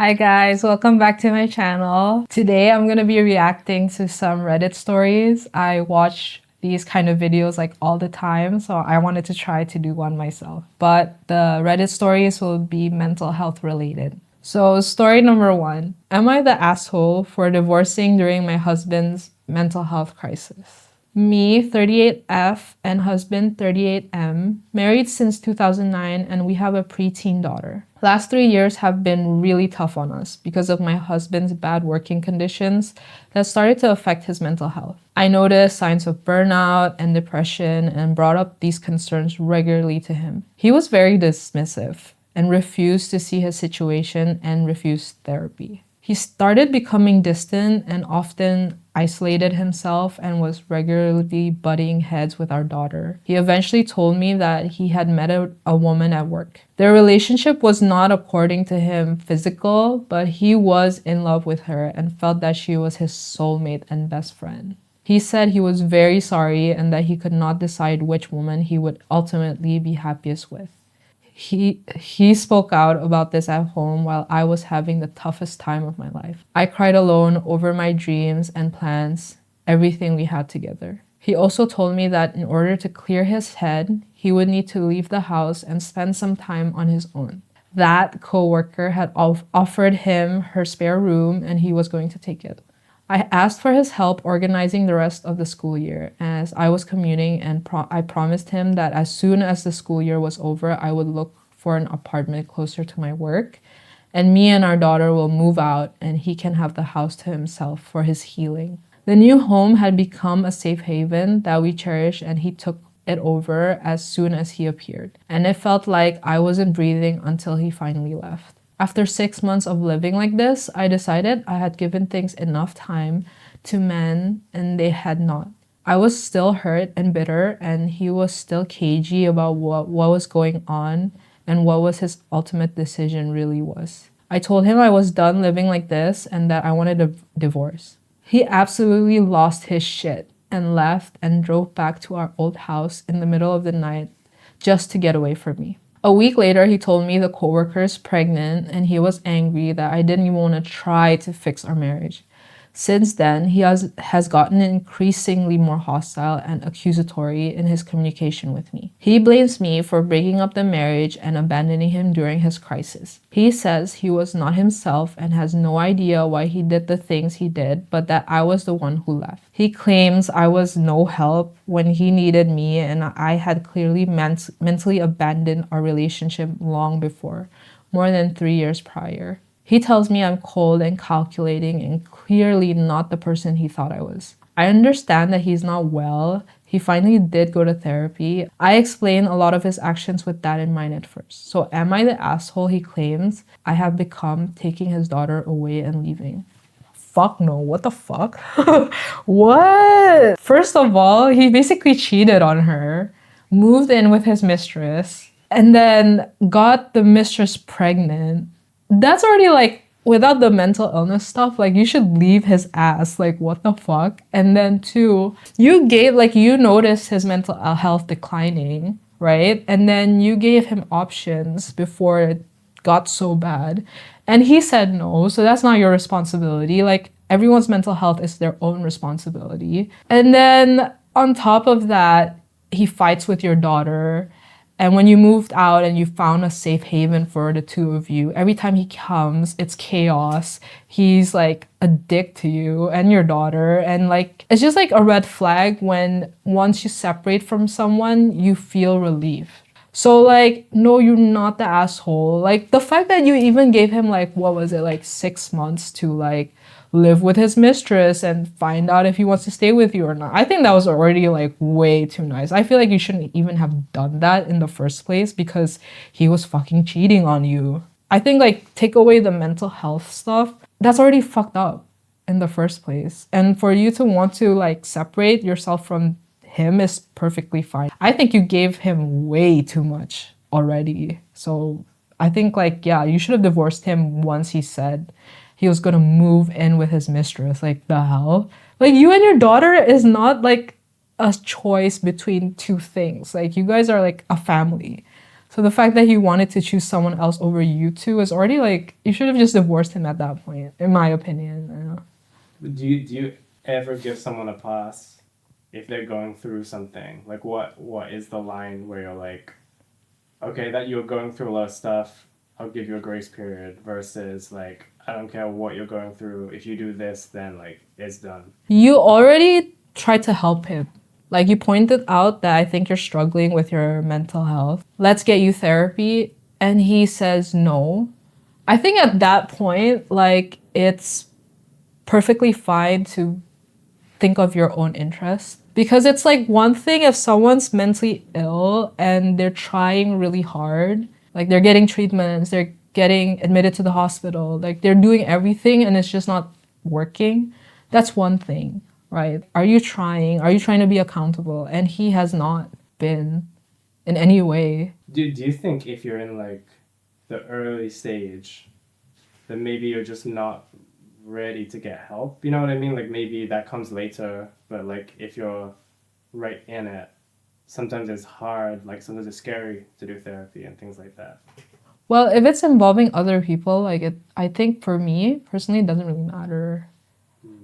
Hi guys, welcome back to my channel. Today I'm gonna be reacting to some Reddit stories. I watch these kind of videos like all the time, so I wanted to try to do one myself. But the Reddit stories will be mental health related. So story number one, am I the asshole for divorcing during my husband's mental health crisis? Me, 38F, and husband, 38M, married since 2009, and we have a preteen daughter. Last 3 years have been really tough on us because of my husband's bad working conditions that started to affect his mental health. I noticed signs of burnout and depression and brought up these concerns regularly to him. He was very dismissive and refused to see his situation and refused therapy. He started becoming distant and often isolated himself and was regularly butting heads with our daughter. He eventually told me that he had met a woman at work. Their relationship was not, according to him, physical, but he was in love with her and felt that she was his soulmate and best friend. He said he was very sorry and that he could not decide which woman he would ultimately be happiest with. He spoke out about this at home while I was having the toughest time of my life. I cried alone over my dreams and plans, everything we had together. He also told me that in order to clear his head, he would need to leave the house and spend some time on his own. That coworker had offered him her spare room and he was going to take it. I asked for his help organizing the rest of the school year as I was commuting, and I promised him that as soon as the school year was over, I would look for an apartment closer to my work, and me and our daughter will move out and he can have the house to himself for his healing. The new home had become a safe haven that we cherish, and he took it over as soon as he appeared. And it felt like I wasn't breathing until he finally left. After 6 months of living like this, I decided I had given things enough time to mend and they had not. I was still hurt and bitter, and he was still cagey about what was going on and what was his ultimate decision really was. I told him I was done living like this and that I wanted a divorce. He absolutely lost his shit and left and drove back to our old house in the middle of the night just to get away from me. A week later, he told me the coworker is pregnant and he was angry that I didn't even want to try to fix our marriage. Since then, he has gotten increasingly more hostile and accusatory in his communication with me. He blames me for breaking up the marriage and abandoning him during his crisis. He says he was not himself and has no idea why he did the things he did, but that I was the one who left. He claims I was no help when he needed me and I had clearly mentally abandoned our relationship long before, more than 3 years prior. He tells me I'm cold and calculating and clearly not the person he thought I was. I understand that he's not well. He finally did go to therapy. I explain a lot of his actions with that in mind at first. So am I the asshole he claims I have become, taking his daughter away and leaving? Fuck no, what the fuck? What? First of all, he basically cheated on her, moved in with his mistress, and then got the mistress pregnant. That's already like, without the mental illness stuff, like you should leave his ass. Like, what the fuck? And then two, you noticed his mental health declining, right? And then you gave him options before it got so bad. And he said no, so that's not your responsibility. Like, everyone's mental health is their own responsibility. And then on top of that, he fights with your daughter. And when you moved out and you found a safe haven for the two of you, every time he comes, it's chaos. He's like a dick to you and your daughter. And like, it's just like a red flag when once you separate from someone, you feel relief. So like, no, you're not the asshole. Like the fact that you even gave him like, what was it, like 6 months to like live with his mistress and find out if he wants to stay with you or not. I think that was already like way too nice. I feel like you shouldn't even have done that in the first place because he was fucking cheating on you. I think like take away the mental health stuff, that's already fucked up in the first place. And for you to want to like separate yourself from him is perfectly fine. I think you gave him way too much already. So I think like, yeah, you should have divorced him once he said he was gonna move in with his mistress. Like, the hell? Like, you and your daughter is not like a choice between two things. Like, you guys are like a family. So the fact that he wanted to choose someone else over you two is already like, you should have just divorced him at that point, in my opinion. I know. Do you ever give someone a pass if they're going through something? Like what is the line where you're like, okay, that you're going through a lot of stuff, I'll give you a grace period, versus like, I don't care what you're going through, if you do this, then like it's done. You already tried to help him. Like you pointed out that I think you're struggling with your mental health. Let's get you therapy. And he says no. I think at that point, like it's perfectly fine to think of your own interest. Because it's like one thing if someone's mentally ill and they're trying really hard, like they're getting treatments, they're getting admitted to the hospital, like they're doing everything and it's just not working. That's one thing, right? Are you trying? Are you trying to be accountable? And he has not been in any way. Do you think if you're in like the early stage, then maybe you're just not ready to get help? You know what I mean? Like maybe that comes later, but like if you're right in it, sometimes it's hard, like sometimes it's scary to do therapy and things like that. Well, if it's involving other people, like I think for me personally, it doesn't really matter.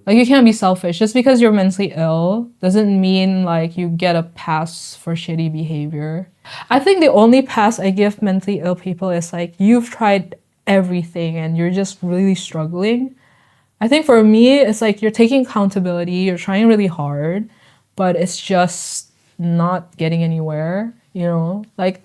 Like you can't be selfish. Just because you're mentally ill doesn't mean like you get a pass for shitty behavior. I think the only pass I give mentally ill people is like you've tried everything and you're just really struggling. I think for me, it's like you're taking accountability, you're trying really hard, but it's just not getting anywhere, you know? Like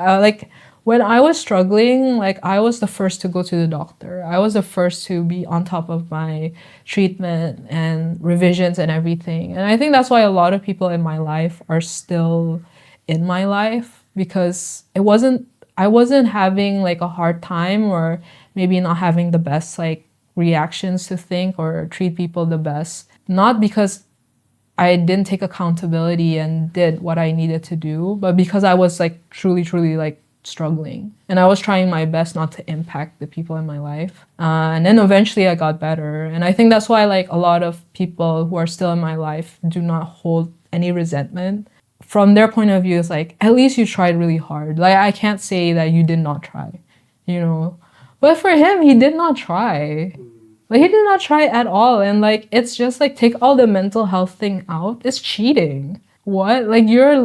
when I was struggling, like I was the first to go to the doctor. I was the first to be on top of my treatment and revisions and everything. And I think that's why a lot of people in my life are still in my life because I wasn't having like a hard time or maybe not having the best like reactions to think or treat people the best. Not because I didn't take accountability and did what I needed to do, but because I was like truly, truly like struggling. And I was trying my best not to impact the people in my life. And then eventually I got better. And I think that's why like a lot of people who are still in my life do not hold any resentment. From their point of view, it's like, at least you tried really hard. Like I can't say that you did not try, you know? But for him, he did not try. Like he did not try at all. And like it's just like take all the mental health thing out. It's cheating. What? Like you're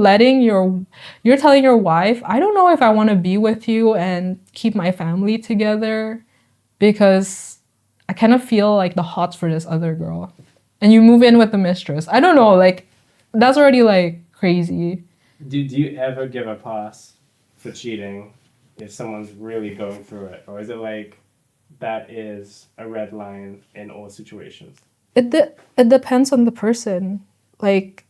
telling your wife, I don't know if I want to be with you and keep my family together because I kind of feel like the hots for this other girl. And you move in with the mistress. I don't know, like that's already like crazy. Do you ever give a pass for cheating if someone's really going through it? Or is it like that is a red line in all situations? It depends on the person. Like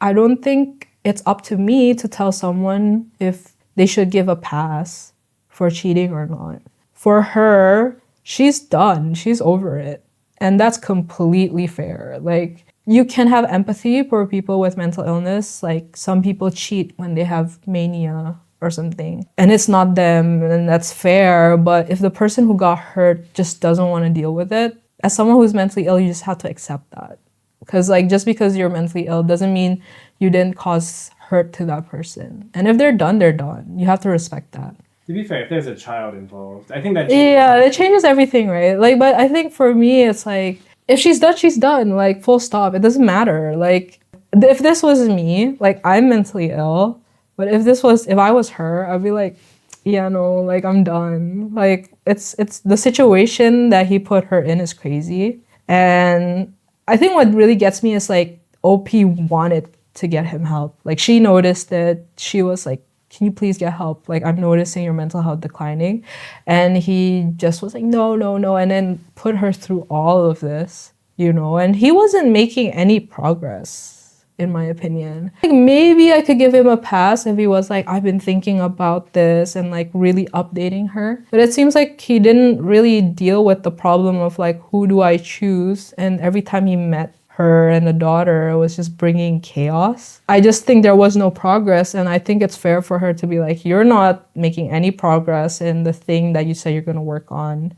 I don't think it's up to me to tell someone if they should give a pass for cheating or not. For her, she's done. She's over it. And that's completely fair. Like, you can have empathy for people with mental illness. Like, some people cheat when they have mania or something. And it's not them, and that's fair. But if the person who got hurt just doesn't want to deal with it, as someone who's mentally ill, you just have to accept that. Because like just because you're mentally ill doesn't mean you didn't cause hurt to that person. And if they're done, they're done. You have to respect that. To be fair, if there's a child involved, I think that Yeah, it changes everything, right? Like, but I think for me, it's like if she's done, she's done. Like, full stop. It doesn't matter. Like, if this was me, like I'm mentally ill, but if I was her, I'd be like, yeah, no, like I'm done. Like, it's the situation that he put her in is crazy, and I think what really gets me is like OP wanted to get him help. Like she noticed it. She was like, can you please get help? Like I'm noticing your mental health declining. And he just was like, no, no, no. And then put her through all of this, you know, and he wasn't making any progress, in my opinion. Like maybe I could give him a pass if he was like, I've been thinking about this and like really updating her. But it seems like he didn't really deal with the problem of like, who do I choose? And every time he met her and the daughter, it was just bringing chaos. I just think there was no progress. And I think it's fair for her to be like, you're not making any progress in the thing that you say you're going to work on.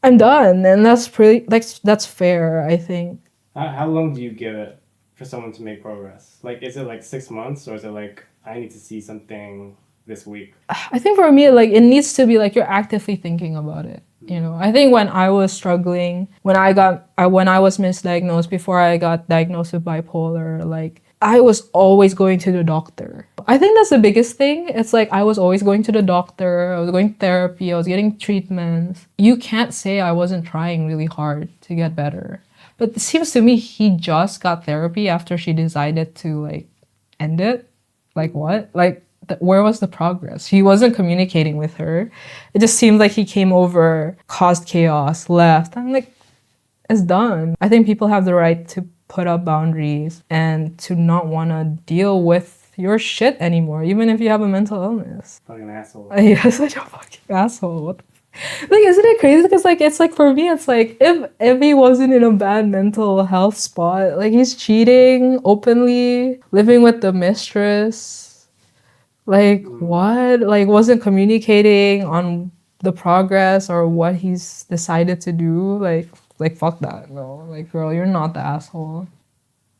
I'm done. And that's pretty, like, that's fair, I think. How long do you give it for someone to make progress? Like, is it like 6 months, or is it like I need to see something this week? I think for me, like, it needs to be like you're actively thinking about it. You know, I think when I was struggling, when I was misdiagnosed, before I got diagnosed with bipolar, like, I was always going to the doctor. I think that's the biggest thing. It's like I was always going to the doctor, I was going to therapy, I was getting treatments. You can't say I wasn't trying really hard to get better. But it seems to me he just got therapy after she decided to like end it. Like what? Like where was the progress? He wasn't communicating with her. It just seemed like he came over, caused chaos, left. I'm like, it's done. I think people have the right to put up boundaries and to not want to deal with your shit anymore, even if you have a mental illness. Fucking asshole. You're such a fucking asshole. What the like, isn't it crazy? Because like it's like for me, it's like if he wasn't in a bad mental health spot, like he's cheating openly, living with the mistress, like what? Like wasn't communicating on the progress or what he's decided to do. Like fuck that. No, like girl, you're not the asshole.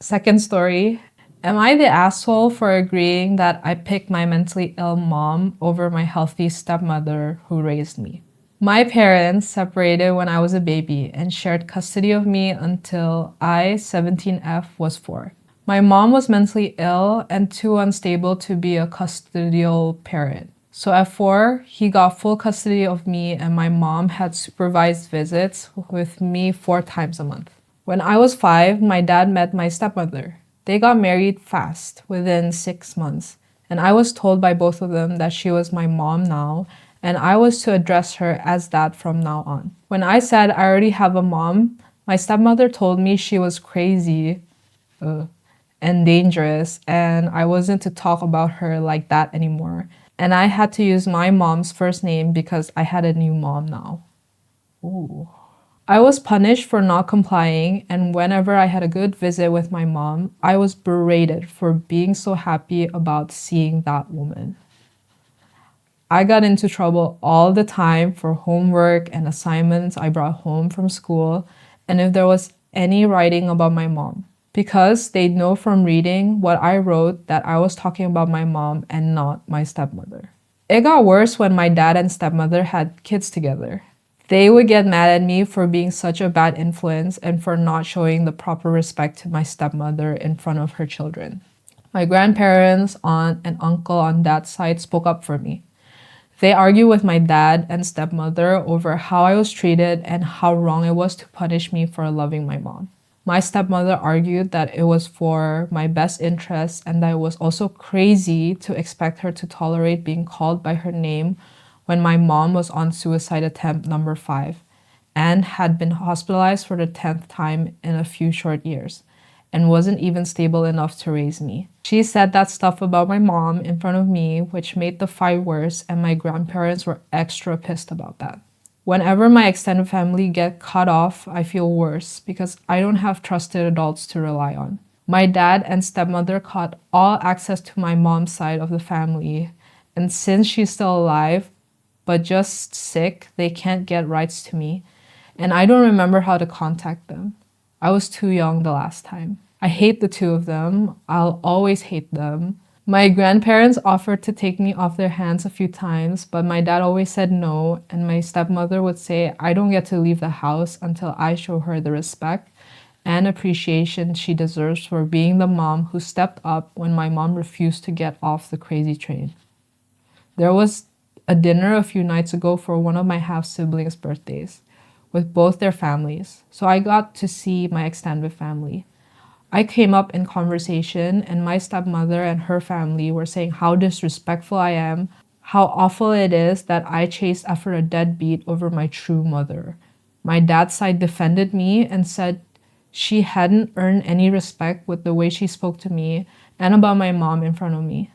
Second story. Am I the asshole for agreeing that I picked my mentally ill mom over my healthy stepmother who raised me? My parents separated when I was a baby and shared custody of me until I, 17F, was 4. My mom was mentally ill and too unstable to be a custodial parent. So at 4, he got full custody of me and my mom had supervised visits with me 4 times a month. When I was 5, my dad met my stepmother. They got married fast, within 6 months, and I was told by both of them that she was my mom now, and I was to address her as that from now on. When I said I already have a mom, my stepmother told me she was crazy and dangerous, and I wasn't to talk about her like that anymore. And I had to use my mom's first name because I had a new mom now. Ooh. I was punished for not complying, and whenever I had a good visit with my mom, I was berated for being so happy about seeing that woman. I got into trouble all the time for homework and assignments I brought home from school, and if there was any writing about my mom, because they'd know from reading what I wrote that I was talking about my mom and not my stepmother. It got worse when my dad and stepmother had kids together. They would get mad at me for being such a bad influence and for not showing the proper respect to my stepmother in front of her children. My grandparents, aunt, and uncle on that side spoke up for me. They argued with my dad and stepmother over how I was treated and how wrong it was to punish me for loving my mom. My stepmother argued that it was for my best interest and that it was also crazy to expect her to tolerate being called by her name when my mom was on suicide attempt number 5 and had been hospitalized for the 10th time in a few short years and wasn't even stable enough to raise me. She said that stuff about my mom in front of me, which made the fight worse, and my grandparents were extra pissed about that. Whenever my extended family get cut off, I feel worse because I don't have trusted adults to rely on. My dad and stepmother cut all access to my mom's side of the family, and since she's still alive, but just sick, they can't get rights to me, and I don't remember how to contact them. I was too young the last time. I hate the two of them. I'll always hate them. My grandparents offered to take me off their hands a few times, but my dad always said no, and my stepmother would say I don't get to leave the house until I show her the respect and appreciation she deserves for being the mom who stepped up when my mom refused to get off the crazy train. There was a dinner a few nights ago for one of my half-siblings' birthdays with both their families, so I got to see my extended family. I came up in conversation and my stepmother and her family were saying how disrespectful I am, how awful it is that I chased after a deadbeat over my true mother. My dad's side defended me and said she hadn't earned any respect with the way she spoke to me and about my mom in front of me.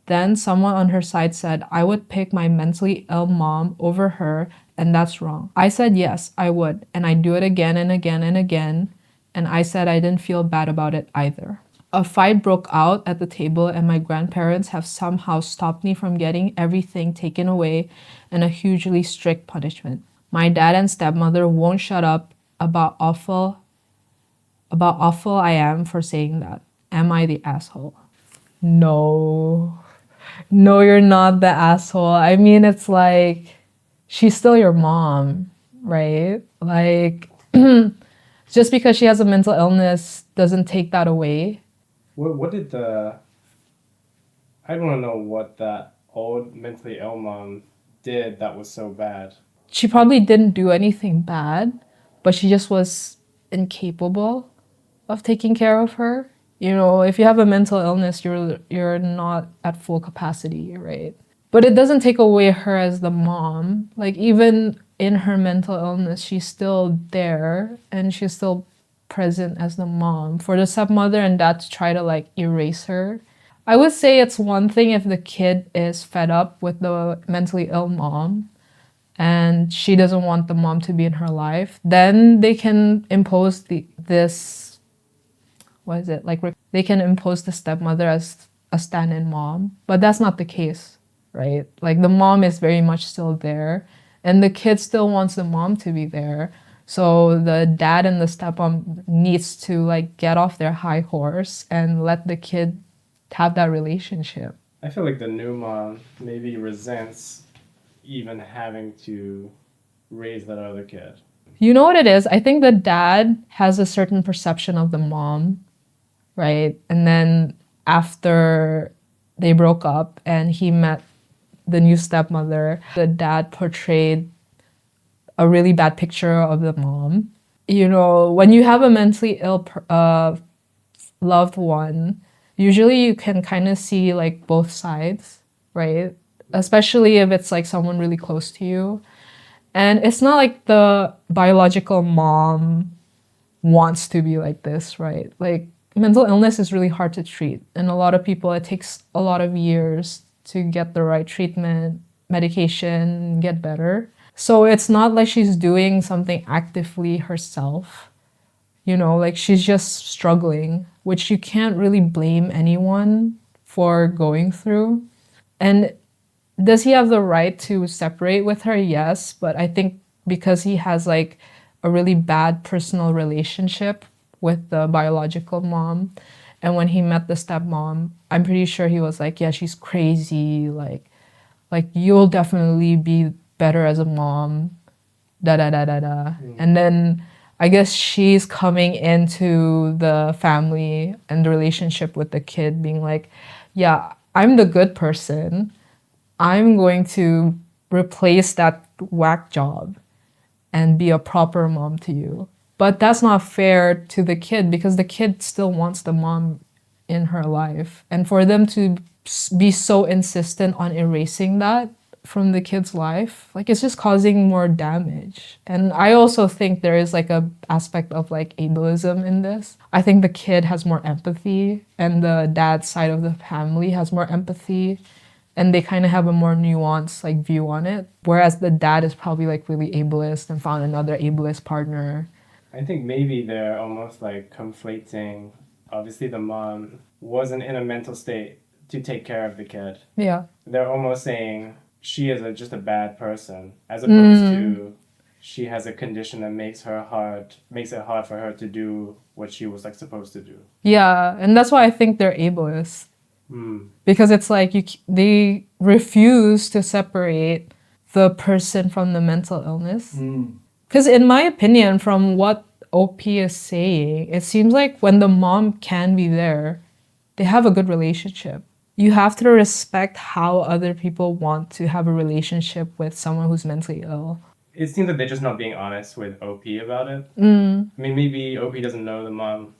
Then someone on her side said I would pick my mentally ill mom over her, and that's wrong. I said yes, I would, and I'd do it again and again and again, and I said I didn't feel bad about it either. A fight broke out at the table, and my grandparents have somehow stopped me from getting everything taken away and a hugely strict punishment. My dad and stepmother won't shut up about awful I am for saying that. Am I the asshole? No. No, you're not the asshole. I mean, it's like she's still your mom, right? Like, just because she has a mental illness doesn't take that away. What did the I want to know what that old mentally ill mom did that was so bad. She probably didn't do anything bad, but she just was incapable of taking care of her. You know, if you have a mental illness, you're not at full capacity, right? But it doesn't take away her as the mom. Like even in her mental illness, she's still there and she's still present as the mom. For the stepmother and dad to try to like erase her, I would say it's one thing if the kid is fed up with the mentally ill mom and she doesn't want the mom to be in her life, then they can impose this what is it like they can impose the stepmother as a stand-in mom, but that's not the case, right? Like the mom is very much still there and the kid still wants the mom to be there, so the dad and the stepmom needs to like get off their high horse and let the kid have that relationship. I feel like the new mom maybe resents even having to raise that other kid. You know what it is? I think the dad has a certain perception of the mom, right? And then after they broke up and he met the new stepmother, the dad portrayed a really bad picture of the mom. You know, when you have a mentally ill loved one, usually you can kind of see like both sides, right? Especially if it's like someone really close to you. And it's not like the biological mom wants to be like this, right? Like mental illness is really hard to treat. And a lot of people, it takes a lot of years to get the right treatment, medication, get better. So it's not like she's doing something actively herself. You know, like she's just struggling, which you can't really blame anyone for going through. And does he have the right to separate with her? Yes, but I think because he has like a really bad personal relationship with the biological mom, and when he met the stepmom, I'm pretty sure he was like, yeah, she's crazy, like you'll definitely be better as a mom, da da da da da. And then I guess she's coming into the family and the relationship with the kid being like, yeah, I'm the good person. I'm going to replace that whack job and be a proper mom to you. But that's not fair to the kid because the kid still wants the mom in her life. And for them to be so insistent on erasing that from the kid's life, like it's just causing more damage. And I also think there is like a aspect of like ableism in this. I think the kid has more empathy and the dad's side of the family has more empathy and they kind of have a more nuanced like view on it, whereas the dad is probably like really ableist and found another ableist partner. I think maybe they're almost like conflating. Obviously, the mom wasn't in a mental state to take care of the kid. Yeah. They're almost saying she is just a bad person, as opposed to she has a condition that makes it hard for her to do what she was like supposed to do. Yeah, and that's why I think they're ableist. Because it's like they refuse to separate the person from the mental illness. Because in my opinion, from what OP is saying, it seems like when the mom can be there, they have a good relationship. You have to respect how other people want to have a relationship with someone who's mentally ill. It seems like they're just not being honest with OP about it. I mean, maybe OP doesn't know the mom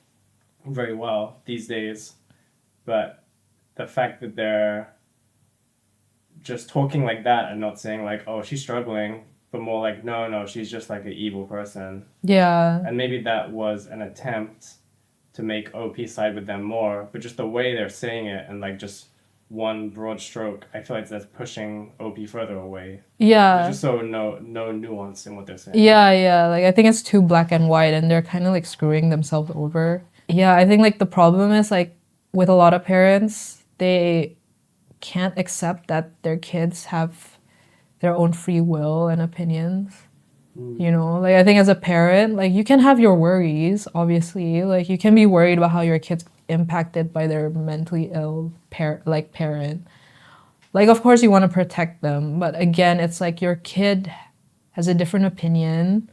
very well these days, but the fact that they're just talking like that and not saying like, oh, she's struggling, but more like, no, she's just like an evil person. Yeah. And maybe that was an attempt to make OP side with them more, but just the way they're saying it and like just one broad stroke, I feel like that's pushing OP further away. Yeah. There's just so no nuance in what they're saying. Yeah. Like I think it's too black and white and they're kind of like screwing themselves over. Yeah, I think like the problem is like with a lot of parents, they can't accept that their kids have their own free will and opinions. You know, like I think as a parent, like you can have your worries, obviously. Like you can be worried about how your kid's impacted by their mentally ill parent. Like, of course, you want to protect them, but again, it's like your kid has a different opinion.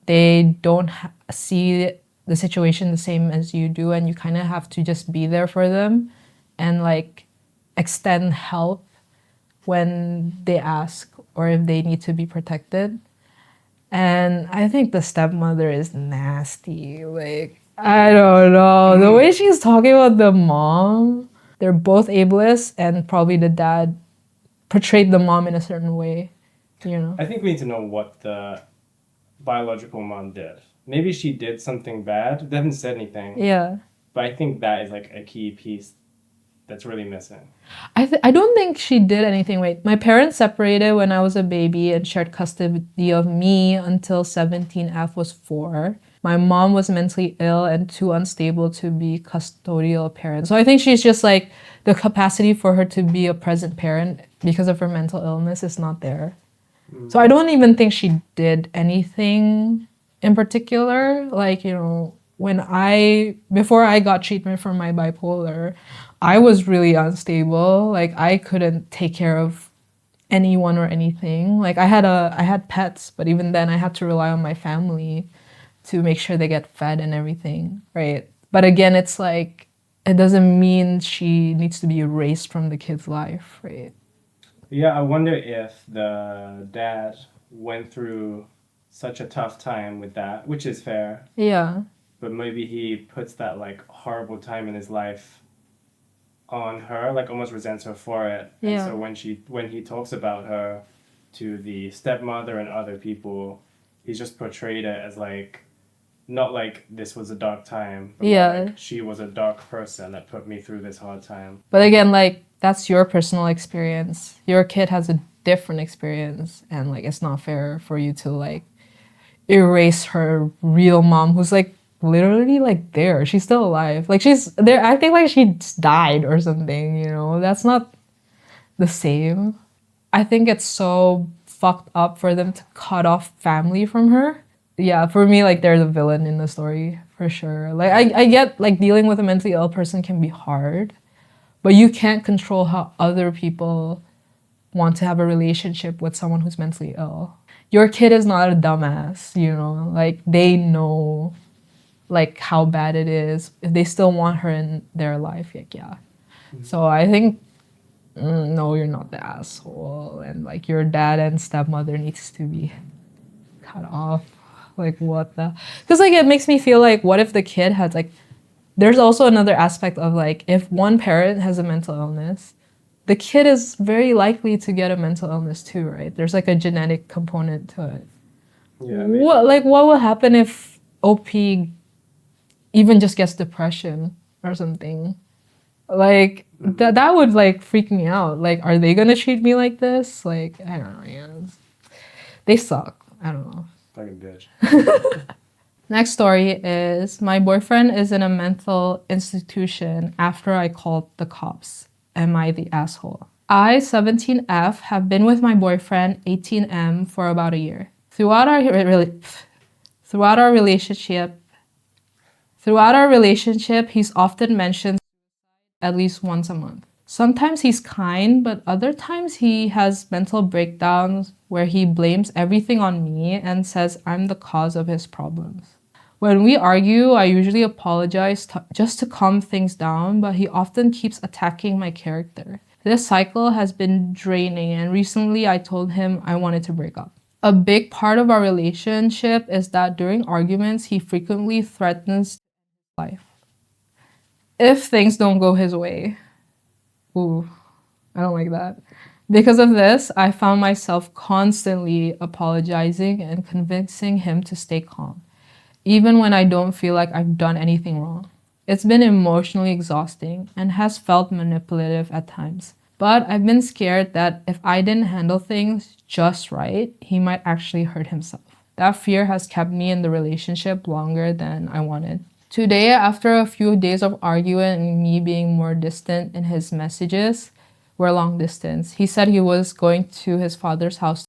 They don't see the situation the same as you do, and you kind of have to just be there for them and like extend help when they ask or if they need to be protected. And I think the stepmother is nasty. Like, I don't know. The way she's talking about the mom, they're both ableist, and probably the dad portrayed the mom in a certain way, you know? I think we need to know what the biological mom did. Maybe she did something bad. They haven't said anything. Yeah. But I think that is like a key piece that's really missing. I don't think she did anything. Wait, my parents separated when I was a baby and shared custody of me until 17F was 4. My mom was mentally ill and too unstable to be custodial parent. So I think she's just like the capacity for her to be a present parent because of her mental illness is not there. So I don't even think she did anything in particular. Like, you know, before I got treatment for my bipolar, I was really unstable. Like, I couldn't take care of anyone or anything. Like, I had pets, but even then I had to rely on my family to make sure they get fed and everything, right? But again, it's like it doesn't mean she needs to be erased from the kid's life, right? Yeah, I wonder if the dad went through such a tough time with that, which is fair, Yeah. but maybe he puts that like horrible time in his life on her, like almost resents her for it. And Yeah. so when he talks about her to the stepmother and other people, he's just portrayed it as like not like this was a dark time, but more Yeah. like she was a dark person that put me through this hard time. But again, like that's your personal experience. Your kid has a different experience, and like it's not fair for you to like erase her real mom who's like literally like there. She's still alive. Like she's there acting like she died or something, you know? That's not the same. I think it's so fucked up for them to cut off family from her. Yeah, for me, like they're the villain in the story for sure. Like I get like dealing with a mentally ill person can be hard, but you can't control how other people want to have a relationship with someone who's mentally ill. Your kid is not a dumbass, you know? Like they know like how bad it is. If they still want her in their life, like yeah. So I think no, you're not the asshole, and like your dad and stepmother needs to be cut off. Like what the? Because like it makes me feel like what if the kid has like. There's also another aspect of like if one parent has a mental illness, the kid is very likely to get a mental illness too, right? There's like a genetic component to it. Yeah, What will happen if OP even just gets depression or something? Like that would like freak me out. Like, are they gonna treat me like this? Like, I don't know, man. They suck. I don't know. fucking bitch. Next story is my boyfriend is in a mental institution after I called the cops. Am I the asshole? I, 17F, have been with my boyfriend, 18M, for about a year. Throughout our relationship, he's often mentioned at least once a month. Sometimes he's kind, but other times he has mental breakdowns where he blames everything on me and says I'm the cause of his problems. When we argue, I usually apologize just to calm things down, but he often keeps attacking my character. This cycle has been draining, and recently I told him I wanted to break up. A big part of our relationship is that during arguments, he frequently threatens life if things don't go his way. Ooh, I don't like that. Because of this, I found myself constantly apologizing and convincing him to stay calm, even when I don't feel like I've done anything wrong. It's been emotionally exhausting and has felt manipulative at times. But I've been scared that if I didn't handle things just right, he might actually hurt himself. That fear has kept me in the relationship longer than I wanted. Today, after a few days of arguing and me being more distant in his messages, we're long distance. He said he was going to his father's house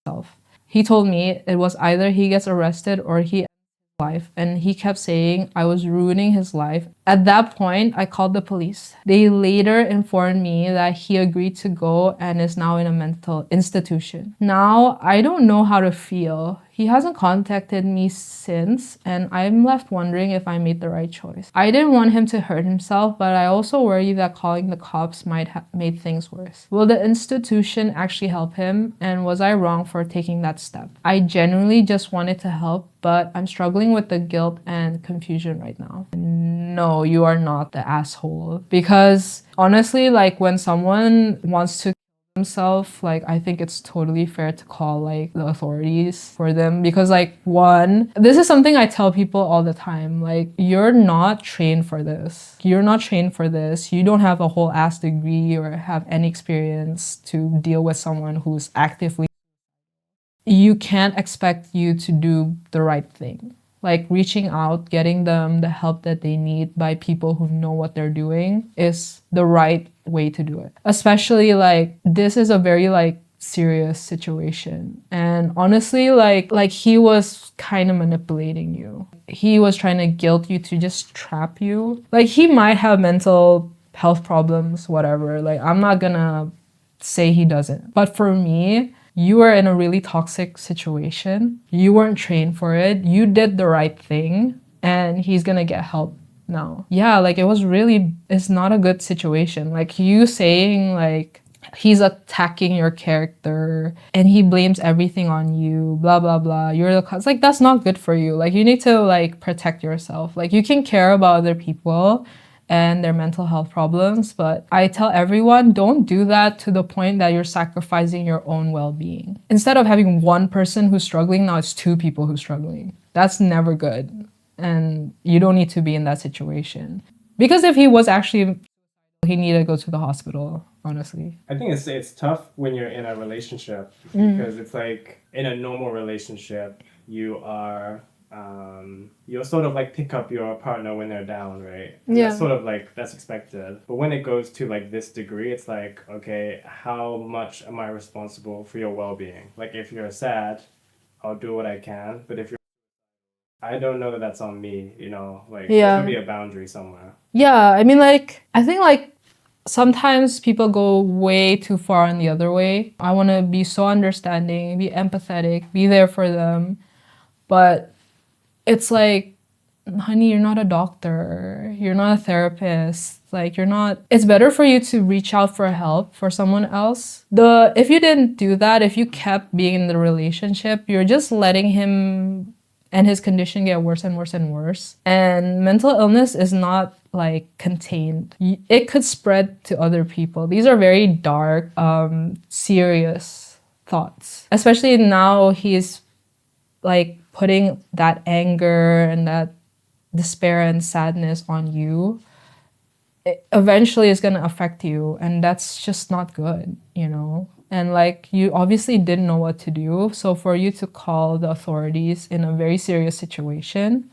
himself. He told me it was either he gets arrested or he ends his life, and he kept saying I was ruining his life At that point, I called the police. They later informed me that he agreed to go and is now in a mental institution. Now, I don't know how to feel. He hasn't contacted me since, and I'm left wondering if I made the right choice. I didn't want him to hurt himself, but I also worry that calling the cops might have made things worse. Will the institution actually help him, and was I wrong for taking that step? I genuinely just wanted to help, but I'm struggling with the guilt and confusion right now. No, you are not the asshole. Because honestly, like when someone wants to himself, like I think it's totally fair to call like the authorities for them, because like one, this is something I tell people all the time, like you're not trained for this. You're not trained for this. You don't have a whole ass degree or have any experience to deal with someone who's actively. You can't expect you to do the right thing. Like reaching out, getting them the help that they need by people who know what they're doing is the right way to do it. Especially like this is a very like serious situation. And honestly, like he was kind of manipulating you. He was trying to guilt you to just trap you. Like he might have mental health problems, whatever. Like I'm not gonna say he doesn't. But for me, you were in a really toxic situation. You weren't trained for it. You did the right thing, and he's gonna get help now. Yeah, like it's not a good situation. Like you saying like he's attacking your character and he blames everything on you, blah blah blah. You're the cause. Like that's not good for you. Like you need to like protect yourself. Like you can care about other people and their mental health problems. But I tell everyone, don't do that to the point that you're sacrificing your own well-being. Instead of having one person who's struggling, now it's two people who's struggling. That's never good. And you don't need to be in that situation. Because if he was actually, he needed to go to the hospital, honestly. I think it's tough when you're in a relationship because it's like in a normal relationship, you'll sort of like pick up your partner when they're down, right? And Yeah. that's sort of like that's expected. But when it goes to like this degree, it's like, okay, how much am I responsible for your well-being? Like if you're sad, I'll do what I can. But if you're, I don't know that that's on me, you know, like there's Yeah. gonna be a boundary somewhere. Yeah, I mean, like, I think, like, sometimes people go way too far in the other way. I want to be so understanding, be empathetic, be there for them. But it's like, honey, you're not a doctor. You're not a therapist. Like, you're not. It's better for you to reach out for help for someone else. If you didn't do that, if you kept being in the relationship, you're just letting him and his condition get worse and worse and worse. And mental illness is not like contained. It could spread to other people. These are very dark, serious thoughts. Especially now he's like putting that anger and that despair and sadness on you. It eventually is going to affect you, and that's just not good, you know? And like you obviously didn't know what to do. So for you to call the authorities in a very serious situation,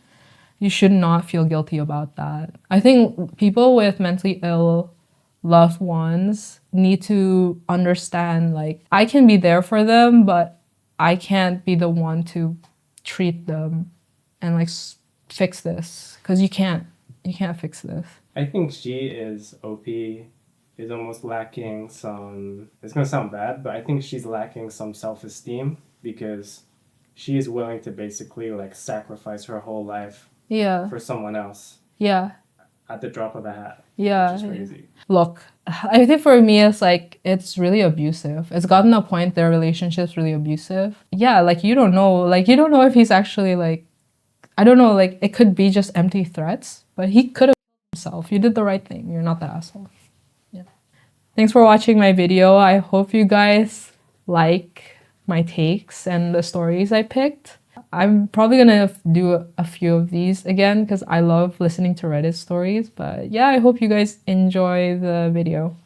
you should not feel guilty about that. I think people with mentally ill loved ones need to understand like I can be there for them, but I can't be the one to treat them and like fix this, because you can't fix this. I think OP is almost lacking some, it's going to sound bad, but I think she's lacking some self-esteem because she is willing to basically like sacrifice her whole life for someone else. Yeah. At the drop of a hat. Yeah. Which is crazy. Look, I think for me, it's like, it's really abusive. It's gotten a point their relationship's really abusive. Yeah, like you don't know if he's actually like, I don't know, like it could be just empty threats, but he could have himself. You did the right thing. You're not the asshole. Yeah. Thanks for watching my video. I hope you guys like my takes and the stories I picked. I'm probably gonna do a few of these again because I love listening to Reddit stories. But yeah, I hope you guys enjoy the video.